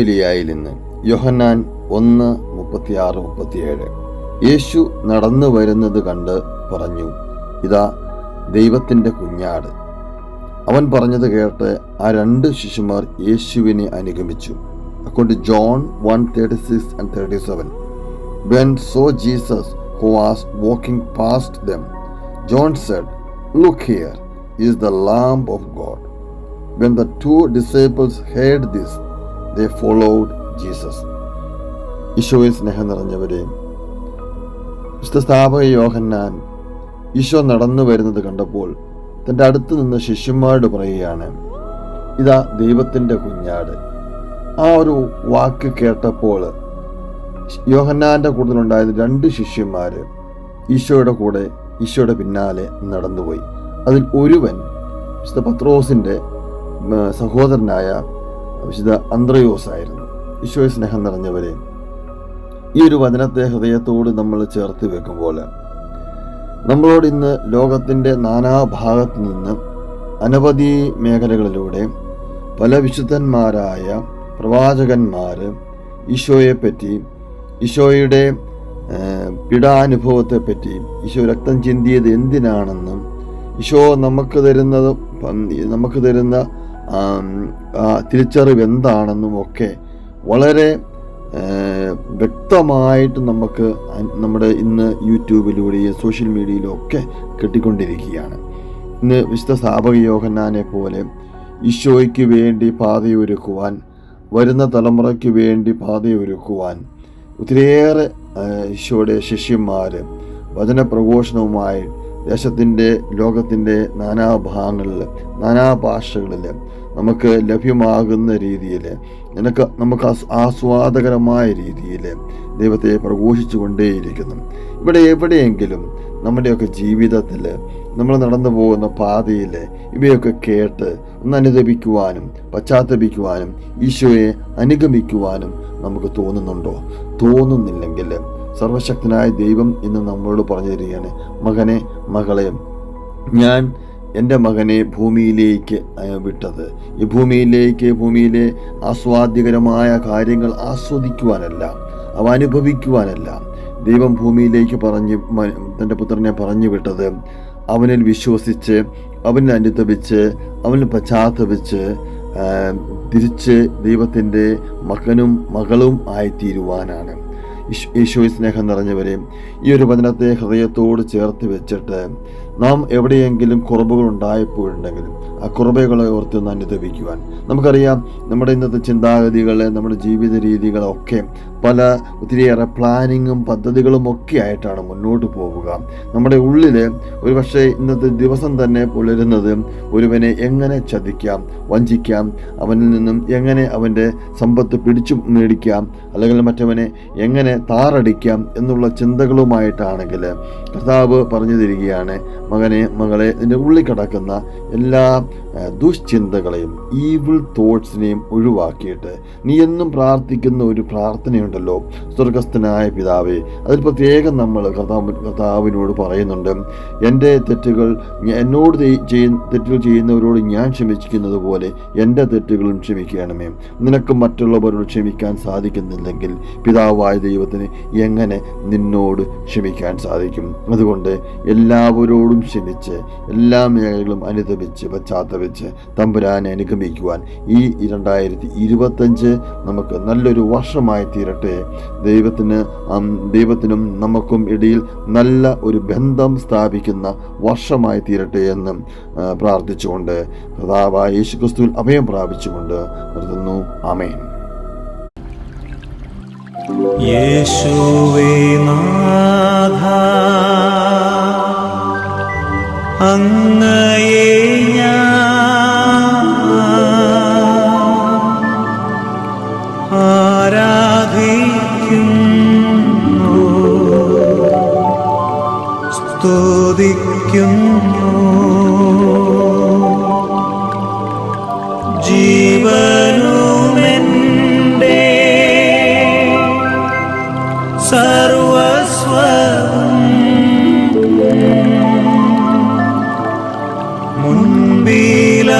ഗലീലയായിൽ നിന്ന്. യോഹന്നാൻ 1:36-37. യേശു നടന്നു വരുന്നത് കണ്ട് പറഞ്ഞു, ഇതാ ദൈവത്തിൻ്റെ കുഞ്ഞാട്. അവൻ പറഞ്ഞത് കേട്ട് ആ 2 ശിശുമാർ യേശുവിനെ അനുഗമിച്ചു. According to John 1:36-37. When saw Jesus who was walking past them, John said, "Look, here is the Lamb of God." When the 2 disciples heard this, they followed Jesus. ഈശോയെ സ്നേഹം നിറഞ്ഞവരെ, വിശുദ്ധ സ്ഥാപക യോഹന്നാൻ ഈശോ നടന്നു വരുന്നത് കണ്ടപ്പോൾ തൻ്റെ അടുത്ത് നിന്ന് ശിഷ്യന്മാരോട് പറയുകയാണ്, ഇതാ ദൈവത്തിൻ്റെ കുഞ്ഞാട്. ആ ഒരു വാക്ക് കേട്ടപ്പോൾ യോഹന്നാൻ്റെ കൂട്ടത്തിലുണ്ടായിരുന്ന 2 ശിഷ്യന്മാർ ഈശോയുടെ പിന്നാലെ നടന്നുപോയി. അതിൽ ഒരുവൻ വിശുദ്ധ പത്രോസിൻ്റെ സഹോദരനായ വിശുദ്ധ അന്ത്രയോസ് ആയിരുന്നു. ഈശോയെ സ്നേഹം നിറഞ്ഞവരെ, ഈ ഒരു വചനത്തെ ഹൃദയത്തോട് നമ്മൾ ചേർത്ത് വെക്കുമ്പോൾ നമ്മളോട് ഇന്ന് ലോകത്തിൻ്റെ നാനാഭാഗത്തു നിന്ന് അനവധി മേഖലകളിലൂടെ പല വിശുദ്ധന്മാരായ പ്രവാചകന്മാർ ഈശോയെപ്പറ്റി, ഈശോയുടെ പീഡാനുഭവത്തെപ്പറ്റി, ഈശോ രക്തം ചിന്തിയത് എന്തിനാണെന്നും ഈശോ നമുക്ക് തരുന്ന തിരിച്ചറിവ് എന്താണെന്നും ഒക്കെ വളരെ വ്യക്തമായിട്ട് നമുക്ക് നമ്മുടെ ഇന്ന് യൂട്യൂബിലൂടെയും സോഷ്യൽ മീഡിയയിലും ഒക്കെ കിട്ടിക്കൊണ്ടിരിക്കുകയാണ്. ഇന്ന് വിശുദ്ധ സ്ഥാപക യോഹന്നാനെ പോലെ ഈശോയ്ക്ക് വേണ്ടി പാതയൊരുക്കുവാൻ, വരുന്ന തലമുറയ്ക്ക് വേണ്ടി പാതയൊരുക്കുവാൻ ഒത്തിരിയേറെ ഈശോയുടെ ശിഷ്യന്മാർ വചനപ്രഘോഷണവുമായി ലോകത്തിൻ്റെ നാനാഭാഗങ്ങളിൽ, നാനാഭാഷകളിൽ നമുക്ക് ലഭ്യമാകുന്ന രീതിയിൽ, നമുക്ക് ആസ്വാദകരമായ രീതിയിൽ ദൈവത്തെ പ്രഘോഷിച്ചു കൊണ്ടേയിരിക്കുന്നു. ഇവിടെ എവിടെയെങ്കിലും നമ്മുടെയൊക്കെ ജീവിതത്തിൽ നമ്മൾ നടന്നു പോകുന്ന പാതയിൽ ഇവയൊക്കെ കേട്ട് ഒന്ന് അനുദപിക്കുവാനും പശ്ചാത്തപിക്കുവാനും ഈശോയെ അനുഗമിക്കുവാനും നമുക്ക് തോന്നുന്നുണ്ടോ? തോന്നുന്നില്ലെങ്കിൽ സർവശക്തനായ ദൈവം ഇന്ന് നമ്മളോട് പറഞ്ഞു തരികയാണ്, മകനെ, മകളെ, ഞാൻ എൻ്റെ മകനെ ഭൂമിയിലേക്ക് വിട്ടത് ഈ ഭൂമിയിലെ ആസ്വാദ്യകരമായ കാര്യങ്ങൾ ആസ്വദിക്കുവാനല്ല, അവ അനുഭവിക്കുവാനല്ല. ദൈവം ഭൂമിയിലേക്ക് തൻ്റെ പുത്രനെ പറഞ്ഞു വിട്ടത് അവനിൽ വിശ്വസിച്ച്, അവനിൽ അനുതപിച്ച്, അവനിൽ പശ്ചാത്തപിച്ച് തിരിച്ച് ദൈവത്തിൻ്റെ മകനും മകളും ആയിത്തീരുവാനാണ്. ഈശോയെ സ്നേഹം നിറഞ്ഞവരെ, ഈ ഒരു വചനത്തെ ഹൃദയത്തോട് ചേർത്ത് വെച്ചിട്ട് നാം എവിടെയെങ്കിലും കുറവുകൾ ഉണ്ടായപ്പോഴുണ്ടെങ്കിലും ആ കുറവുകളെ ഓർത്ത് ഒന്ന് അനുദപിക്കുവാൻ. നമുക്കറിയാം, നമ്മുടെ ഇന്നത്തെ ചിന്താഗതികൾ, നമ്മുടെ ജീവിത രീതികളൊക്കെ ഒത്തിരിയേറെ പ്ലാനിങ്ങും പദ്ധതികളും ഒക്കെ ആയിട്ടാണ് മുന്നോട്ട് പോവുക. നമ്മുടെ ഉള്ളിൽ ഒരു പക്ഷേ ഇന്നത്തെ ദിവസം തന്നെ പുലരുന്നത് ഒരുവനെ എങ്ങനെ ചതിക്കാം, വഞ്ചിക്കാം, അവനിൽ നിന്നും എങ്ങനെ അവൻ്റെ സമ്പത്ത് പിടിച്ചു മേടിക്കാം, അല്ലെങ്കിൽ മറ്റവനെ എങ്ങനെ താറടിക്കാം എന്നുള്ള ചിന്തകളുമായിട്ടാണെങ്കിൽ കർത്താവ് പറഞ്ഞു തരികയാണ്, മകനെ, മകളെ, നിന്റെ ഉള്ളിൽ കിടക്കുന്ന എല്ലാ ദുശ്ചിന്തകളെയും, ഈവിൾ തോട്ട്സിനെയും ഒഴിവാക്കിയിട്ട് നീ എന്നും പ്രാർത്ഥിക്കുന്ന ഒരു പ്രാർത്ഥനയുണ്ടല്ലോ, സ്വർഗസ്ഥനായ പിതാവേ. അതിൽ പ്രത്യേകം നമ്മൾ കർത്താവിനോട് പറയുന്നുണ്ട്, എൻ്റെ എന്നോട് തെറ്റുകൾ ചെയ്യുന്നവരോട് ഞാൻ ക്ഷമിക്കുന്നത് പോലെ എൻ്റെ തെറ്റുകളും ക്ഷമിക്കണമേ. നിനക്ക് മറ്റുള്ളവരോട് ക്ഷമിക്കാൻ സാധിക്കുന്നില്ലെങ്കിൽ പിതാവായ ദൈവത്തിന് എങ്ങനെ നിന്നോട് ക്ഷമിക്കാൻ സാധിക്കും? അതുകൊണ്ട് എല്ലാവരോടും ക്ഷമിച്ച്, എല്ലാ മേഖലകളും അനുദപിച്ച് പശ്ചാത്തപിച്ച് തമ്പുരാനെ അനുഗമിക്കുവാൻ ഈ 2025 നമുക്ക് നല്ലൊരു വർഷമായി തീരട്ടെ. ദൈവത്തിനും നമുക്കും ഇടയിൽ നല്ല ഒരു ബന്ധം സ്ഥാപിക്കുന്ന വർഷമായി തീരട്ടെ എന്ന് പ്രാർത്ഥിച്ചുകൊണ്ട് കർത്താവായ യേശുക്രിസ്തുവിൽ അഭയം പ്രാപിച്ചുകൊണ്ട് നിർത്തുന്നു. ആമേൻ. യേശുവേ നാഥാ, അങ്ങയെ ഞാൻ ആരാധിക്കുന്നു, സ്തുതിക്കുന്നു. ജീവനുമെൻ്റെ സർവസ്വം മുൻപില